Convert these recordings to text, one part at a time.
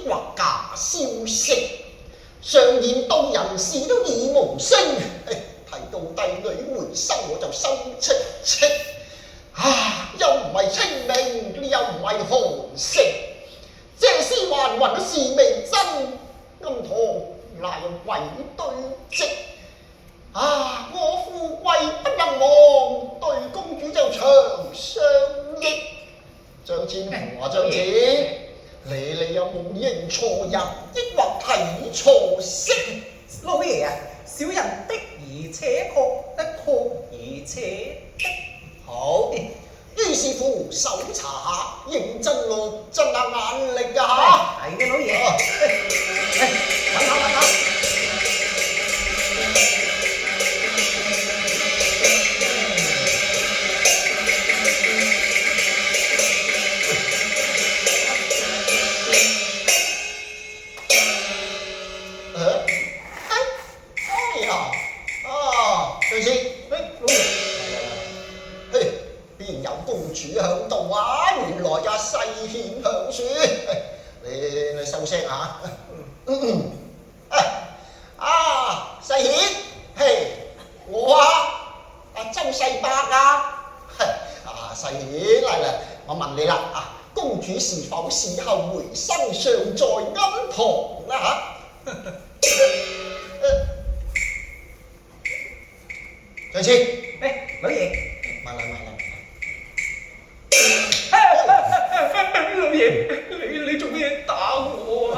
抑或假消息？常言道，人事都已無聲。睇到帝女回生，我就心戚戚。又唔係清明，又唔係寒食，這詩還雲是未真，暗堂乃為對積。我富貴不能忘，對公主就長相憶。張千和啊，張姐，你有冇認錯人，抑或睇錯色？老爺啊，小人的而且確，確而且的。好，於是乎搜查下，認真落真下眼力啊！係嘅，老爺。等下等下。你收聲啊！世顯，我周世伯啊！世顯嚟，我問你啦，公主是否事後回生，尚在庵堂啦？張千，老爺，慢啦。老爺，你做咩打我啊？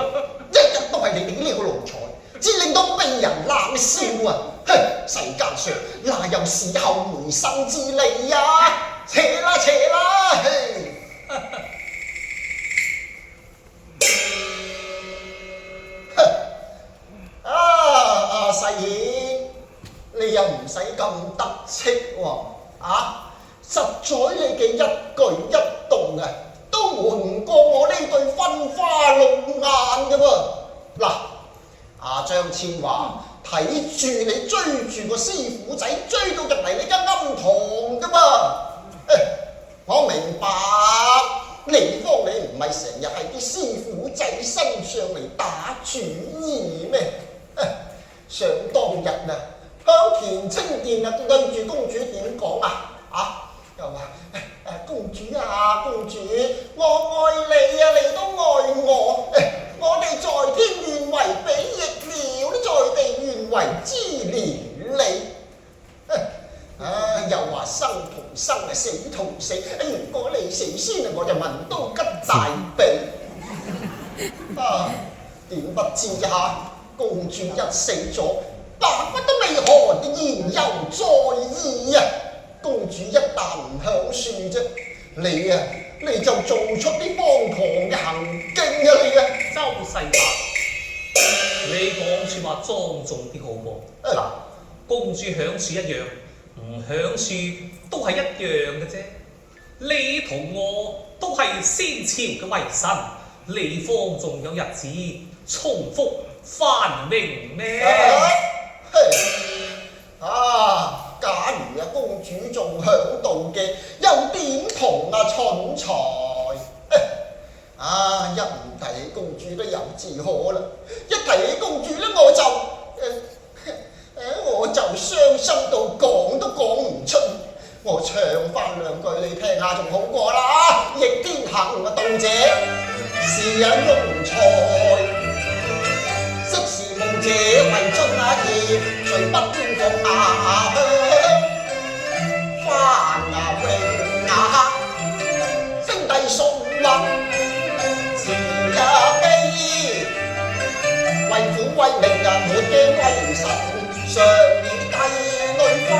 日日都係你哋呢個奴才，只令到被人冷笑啊！世間上哪有事後回生之理啊？扯啦！世顯，你又唔使咁得戚喎！實在你嘅一舉一動都瞞唔過我呢對分花龍眼嘅噃。張千華睇住你追住個師傅仔追到入嚟你間庵堂嘅噃。我明白你方你唔係成日喺啲師傅仔身上嚟打主意咩？想當日響乾清殿對住公主點講又話公主啊，公主，我愛你啊，你都愛我。我哋在天願為比翼鳥，在地願為知連理。又話生同生死同死。如果你死先我就文刀吉大髀。點不知公主一死咗，白骨都未寒，言猶在耳。公主一旦唔響樹啫，你就做出啲荒唐嘅行徑你周世伯，你講説話莊重啲好冇？公主響樹一樣，唔響樹都係一樣嘅啫。你同我都係先朝嘅遺臣，你方仲有日子重複繁榮咩？假如公主仲響度嘅，又點同蠢材？一唔提起公主都由自可啦，一提起公主咧我就傷心到講都講唔出。我唱翻兩句你聽下仲好過啦。逆天行動者，是人庸才，昔時夢者為春夜，誰不應服香？翻榮兄弟送運前日悲，為父為名沒驚為神，常以帝女花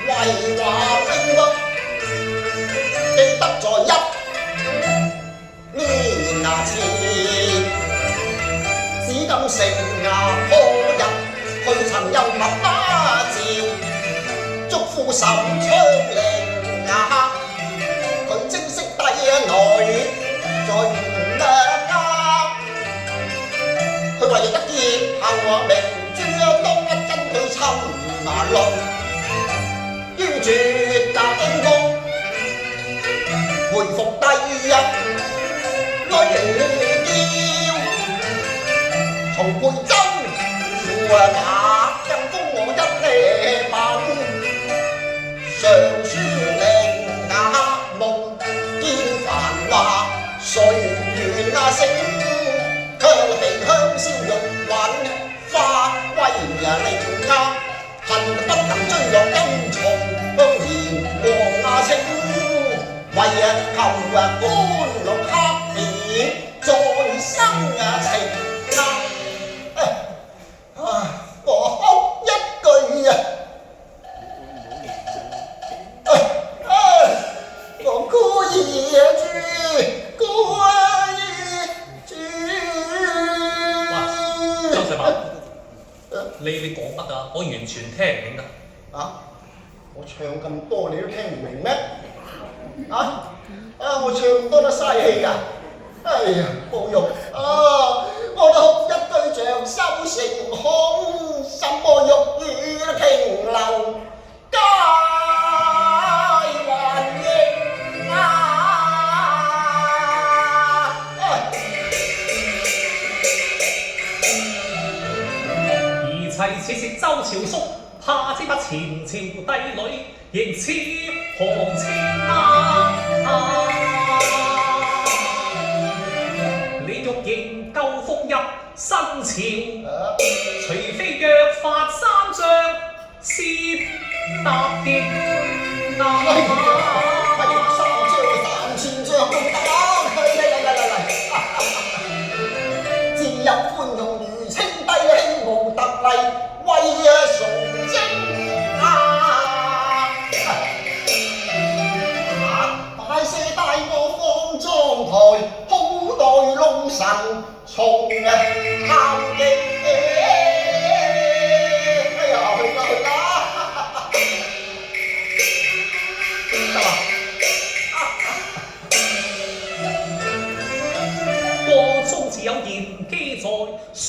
為華拼記得在1年前，紫禁城破日，去尋幽默巴趙，祝福沈昌陵佢正式帝女在吳家，佢為得見後明珠當一跟佢侵論，於絕驚弓回復帝女配針，負那更封我一呢品。尚書令那夢見繁華，歲月那醒，香地香消玉韻，花威啊令啊，恨不能追落金蟲，言王啊請，為求官祿黑點，再生啊情啊！我哭一句啊！我孤兒住，孤兒住。哇，周世伯，你講乜啊？我完全聽唔明㗎。啊！我唱咁多你都聽唔明咩？啊！我唱咁多都嘥氣㗎。哎呀，冇用啊！我都哭一句像收成空，什麼玉宇停留皆還應啊！而齊此是周朝叔，怕之不前朝帝女，亦似何清啊！你欲仍舊復入新朝，除非約法三章，先答應啊！不如三張3000張都得，嚟！自有寬容如清帝希望特例，為崇禎啊！大赦大我方莊台，好待龍神從孝敬。哎呀，去啦！國中自有賢基在，誰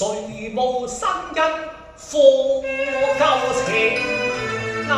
無新恩課舊情啊！